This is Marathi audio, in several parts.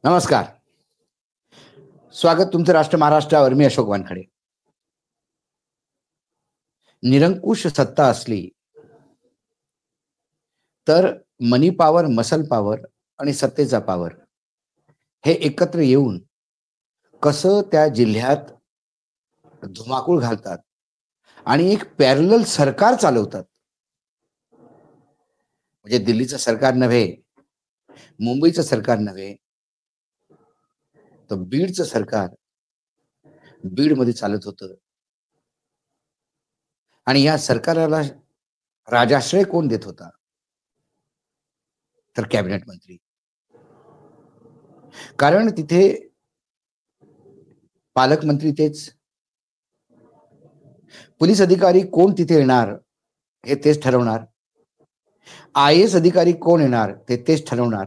नमस्कार. स्वागत तुमचं राष्ट्र महाराष्ट्रावर. मी अशोक वानखडे. निरंकुश सत्ता असली तर मनी पॉवर, मसल पॉवर आणि सत्तेचा पॉवर हे एकत्र येऊन कसं त्या जिल्ह्यात धुमाकूळ घालतात आणि एक पॅरलल सरकार चालवतात. म्हणजे दिल्लीचं सरकार नव्हे, मुंबईचं सरकार नव्हे, तर बीडचं सरकार बीडमध्ये चालत होतं. आणि या सरकाराला राजाश्रय कोण देत होता? तर कॅबिनेट मंत्री. कारण तिथे पालकमंत्री तेच, पोलीस अधिकारी कोण तिथे येणार हे तेच ठरवणार, IAS अधिकारी कोण येणार ते तेच ठरवणार.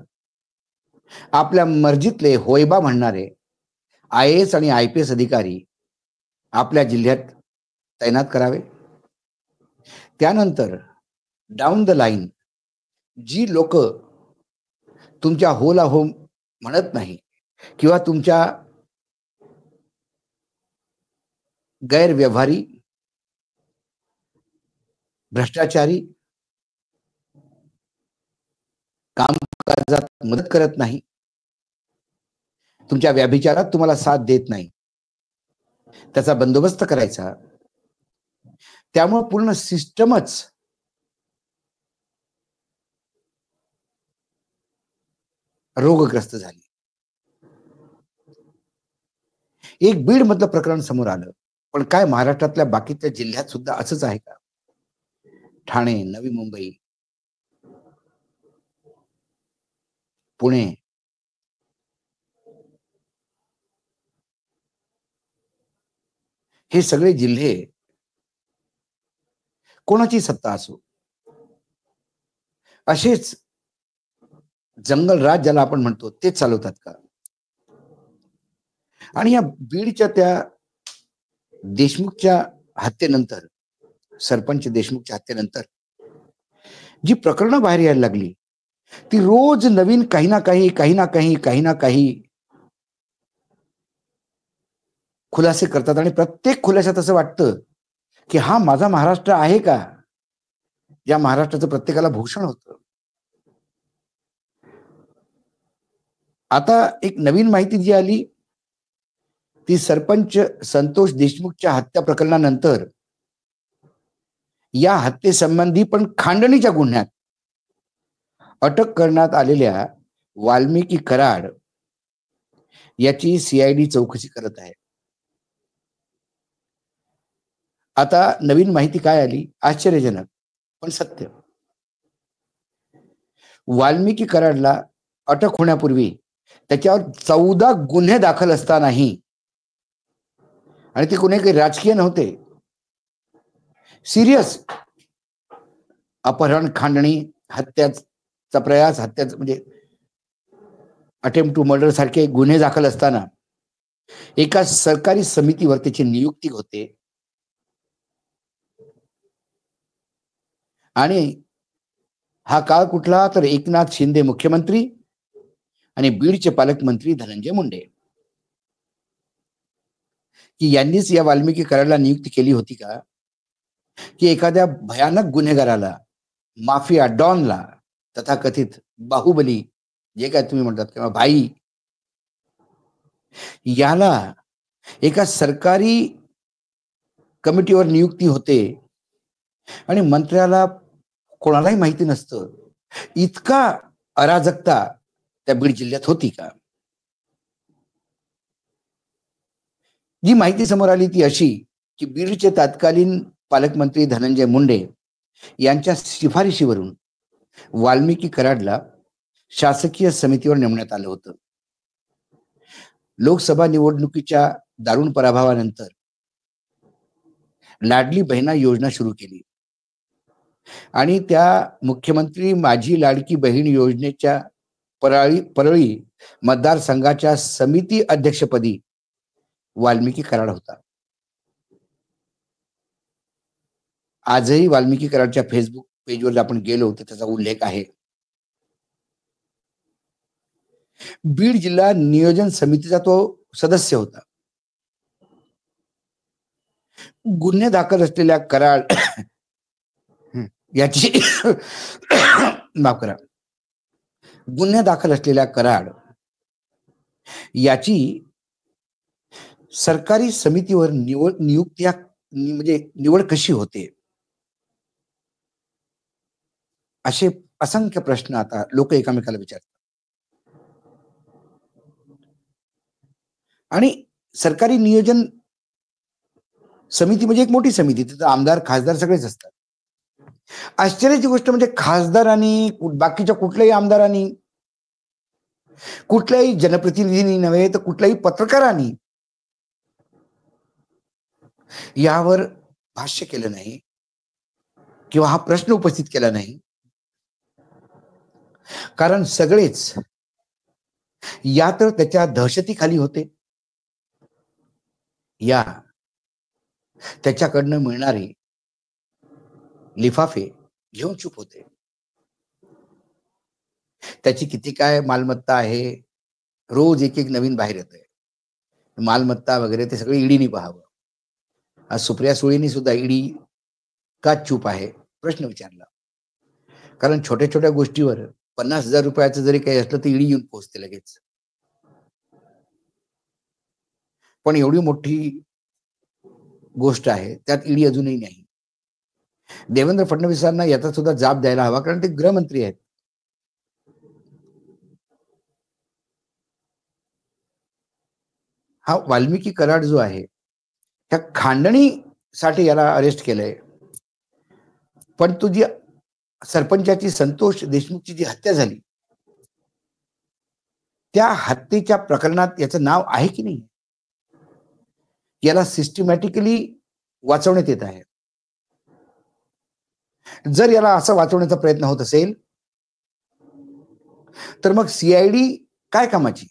आपल्या मर्जीतले होयबा म्हणणारे IAS आणि IPS अधिकारी आपल्या जिल्ह्यात तैनात करावे. त्यानंतर डाऊन द लाईन जी लोक तुमच्या होला हो म्हणत नाही किंवा तुमच्या गैरव्यवहारी, भ्रष्टाचारी, कामकाजात मदत करत नाही, तुमच्या व्याभिचारात तुम्हाला साथ देत नाही, त्याचा बंदोबस्त करायचा. त्यामुळे पूर्ण सिस्टमच रोगग्रस्त झाली. एक बीड मधलं प्रकरण समोर आलं, पण काय महाराष्ट्रातल्या बाकीच्या जिल्ह्यात सुद्धा असंच आहे का? ठाणे, नवी मुंबई, पुणे, हे सगळे जिल्हे कोणाची सत्ता असो असेच जंगल राज ज्याला आपण म्हणतो ते चालवतात का? आणि या बीडच्या त्या देशमुखच्या हत्येनंतर, सरपंच देशमुखच्या हत्येनंतर जी प्रकरणं बाहेर यायला लागली ती रोज नवीन काही ना काही खुलासे करतात. आणि प्रत्येक खुलाशात असं वाटतं की हा माझा महाराष्ट्र आहे का, या महाराष्ट्राचं प्रत्येकाला भूषण होतं. आता एक नवीन माहिती जी आली ती सरपंच संतोष देशमुखच्या हत्या प्रकरणानंतर या हत्येसंबंधी पण खांडणीच्या गुन्ह्यात अटक करण्यात आलेल्या वाल्मिकी कराड याची CID चौकशी करत आहे. आता नवीन माहिती काय आली? आश्चर्यजनक पण सत्य. वाल्मिकी कराडला अटक होण्यापूर्वी त्याच्यावर 14 गुन्हे दाखल असतानाही, आणि ते गुन्हे काही राजकीय नव्हते, सिरियस अपहरण, खांडणी, हत्याचा प्रयास, हत्याच म्हणजे अटेम्प्ट टू मर्डर सारखे गुन्हे दाखल असताना एका सरकारी समितीवर त्याची नियुक्ती होते. आणि हा काळ कुठला? तर एकनाथ शिंदे मुख्यमंत्री आणि बीडचे पालकमंत्री धनंजय मुंडे, की यांनीच या वाल्मिकी कराडला नियुक्ती केली होती का? की एखाद्या भयानक गुन्हेगाराला, माफिया डॉनला, तथाकथित बाहुबली जे काय तुम्ही म्हणतात किंवा भाई, याला एका सरकारी कमिटीवर नियुक्ती होते आणि मंत्र्याला कोणालाही माहिती नसतं. इतका अराजकता त्या बीड जिल्ह्यात होती का? जी माहिती समोर आली ती अशी की बीडचे तत्कालीन पालकमंत्री धनंजय मुंडे यांच्या शिफारशीवरून वाल्मिकी कराडला शासकीय समितीवर नेमण्यात आलं होतं. लोकसभा निवडणुकीच्या दारुण पराभवानंतर लाडली बहिणा योजना सुरू केली आणि त्या मुख्यमंत्री माझी लाडकी बहीण योजनेच्या परळी मतदारसंघाच्या समिती अध्यक्षपदी वाल्मिकी कराड होता. आजही वाल्मिकी कराडच्या फेसबुक पेजवर आपण गेलो तर त्याचा उल्लेख आहे. बीड जिल्हा नियोजन समितीचा तो सदस्य होता. गुन्हे दाखल असलेल्या कराड याची माफ करा, गुन्हे दाखल असलेल्या कराड याची सरकारी समितीवर नियुक्ती म्हणजे निवड कशी होते, असे असंख्य प्रश्न आता लोक एकामेकाला विचारतात. आणि सरकारी नियोजन समिती म्हणजे एक मोठी समिती, तिथं आमदार खासदार सगळेच असतात. आश्चर्याची गोष्ट म्हणजे खासदारांनी, बाकीच्या कुठल्याही आमदारांनी, कुठल्याही जनप्रतिनिधींनी नव्हे तर कुठल्याही पत्रकारांनी यावर भाष्य केलं नाही किंवा हा प्रश्न उपस्थित केला नाही. कारण सगळेच या तर त्याच्या दहशतीखाली होते, या त्याच्याकडनं मिळणारे लिफाफे घेऊन चूप होते. त्याची किती काय मालमत्ता आहे, रोज एक एक नवीन बाहेर येतंय. मालमत्ता वगैरे ते सगळं ईडीने पाहावं. आज सुप्रिया सुळेंनी सुद्धा ईडी का चूप आहे प्रश्न विचारला. कारण छोट्या छोट्या गोष्टीवर 50,000 रुपयाचं जरी काही असलं तर ईडी येऊन पोहोचते लगेच. पण एवढी मोठी गोष्ट आहे त्यात ईडी अजूनही नाही. देवेंद्र फडणवीसांना याचा सुद्धा जाब द्यायला हवा, कारण ते गृहमंत्री आहेत. हा वाल्मिकी कराड जो आहे त्या खांडणीसाठी याला अरेस्ट केलंय, पण तुझी सरपंचाची संतोष देशमुखची जी हत्या झाली त्या हत्येच्या प्रकरणात याचं नाव आहे की नाही, याला सिस्टमॅटिकली वाचवण्यात येत आहे. जर याला असं वाचवण्याचा प्रयत्न होत असेल तर मग सीआयडी काय कामाची?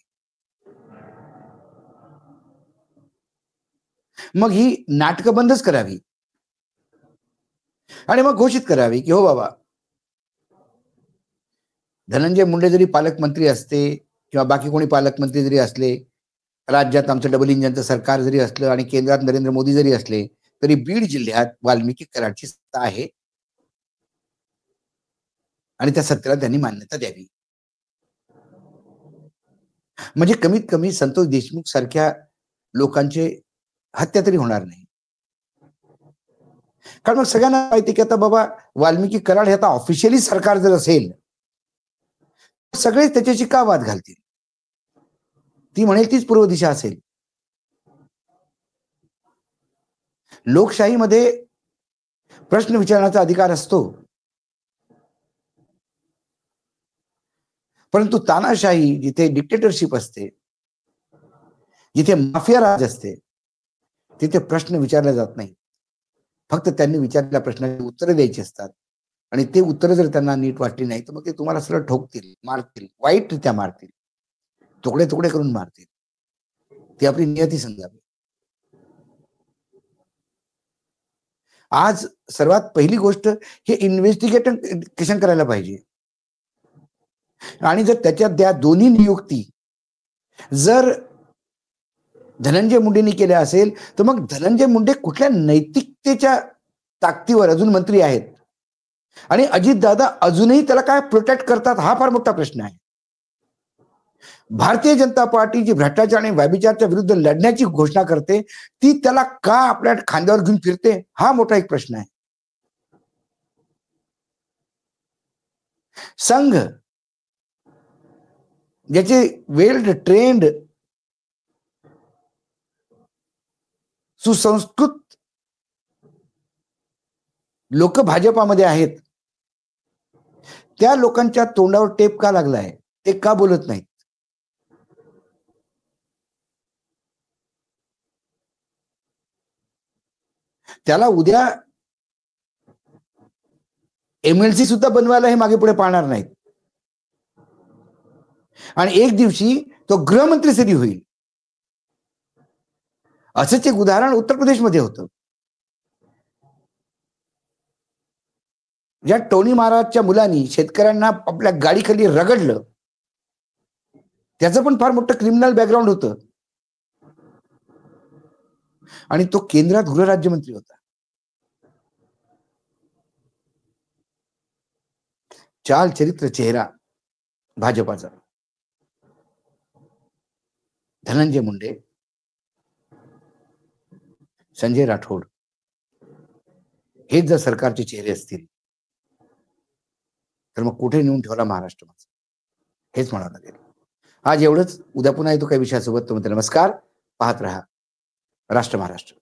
मग ही नाटकं बंदच करावी आणि मग घोषित करावी की हो बाबा, धनंजय मुंडे जरी पालकमंत्री असते किंवा बाकी कोणी पालकमंत्री जरी असले, राज्यात आमचं डबल इंजनचं सरकार जरी असलं आणि केंद्रात नरेंद्र मोदी जरी असले, तरी बीड जिल्ह्यात वाल्मिकी कराडची सत्ता आहे आणि त्या सत्तेला त्यांनी मान्यता द्यावी. म्हणजे कमीत कमी संतोष देशमुख सारख्या लोकांचे हत्या तरी होणार नाही. कारण मग सगळ्यांना माहिती की आता बाबा वाल्मिकी कराड हे आता ऑफिशियली सरकार जर असेल, सगळेच त्याच्याशी का वाद घालतील? ती म्हणेल तीच पूर्व दिशा असेल. लोकशाहीमध्ये प्रश्न विचारण्याचा अधिकार असतो, परंतु तानाशाही, जिथे डिक्टेटरशिप असते, जिथे माफिया राज असते, तिथे प्रश्न विचारले जात नाही. फक्त त्यांनी विचारलेल्या प्रश्नाची उत्तरं द्यायची असतात आणि ते उत्तरं जर त्यांना नीट वाटली नाही तर मग ते तुम्हाला सरळ ठोकतील, मारतील, वाईटरित्या मारतील, तुकडे तुकडे करून मारतील. ती आपली नियती समजावी. आज सर्वात पहिली गोष्ट हे इन्व्हेस्टिगेशन करायला पाहिजे. आणि जर त्याच्यात त्या दोन्ही नियुक्ती जर धनंजय मुंडेंनी केल्या असेल तर मग धनंजय मुंडे कुठल्या नैतिकतेच्या ताकदीवर अजून मंत्री आहेत आणि अजितदादा अजूनही त्याला काय प्रोटेक्ट करतात हा फार मोठा प्रश्न आहे. भारतीय जनता पार्टी जी भ्रष्टाचार आणि व्यभिचाराच्या विरुद्ध लढण्याची घोषणा करते ती त्याला का आपल्या खांद्यावर घेऊन फिरते हा मोठा एक प्रश्न आहे. संघ ज्याचे वेल ट्रेंड सुसंस्कृत लोक भाजपामध्ये आहेत, त्या लोकांच्या तोंडावर टेप का लागलाय, ते का बोलत नाहीत? त्याला उद्या एमएलसी सुद्धा बनवायला हे मागे पुढे पाहणार नाहीत आणि एक दिवशी तो गृहमंत्री तरी होईल. असंच एक उदाहरण उत्तर प्रदेशमध्ये होतं. ज्या टोनी महाराजच्या मुलांनी शेतकऱ्यांना आपल्या गाडीखाली रगडलं त्याचं पण फार मोठं क्रिमिनल बॅकग्राऊंड होतं आणि तो केंद्रात गृहराज्यमंत्री होता. चाल चरित्र चेहरा भाजपाचा. धनंजय मुंडे, संजय राठोड हेच जर सरकारचे चेहरे असतील तर मग कुठे नेऊन ठेवला महाराष्ट्र माझा, हेच म्हणावं लागेल. आज एवढंच. उद्या पुन्हा येतो काही विषयासोबत. नमस्कार. पाहत रहा राष्ट्र महाराष्ट्र.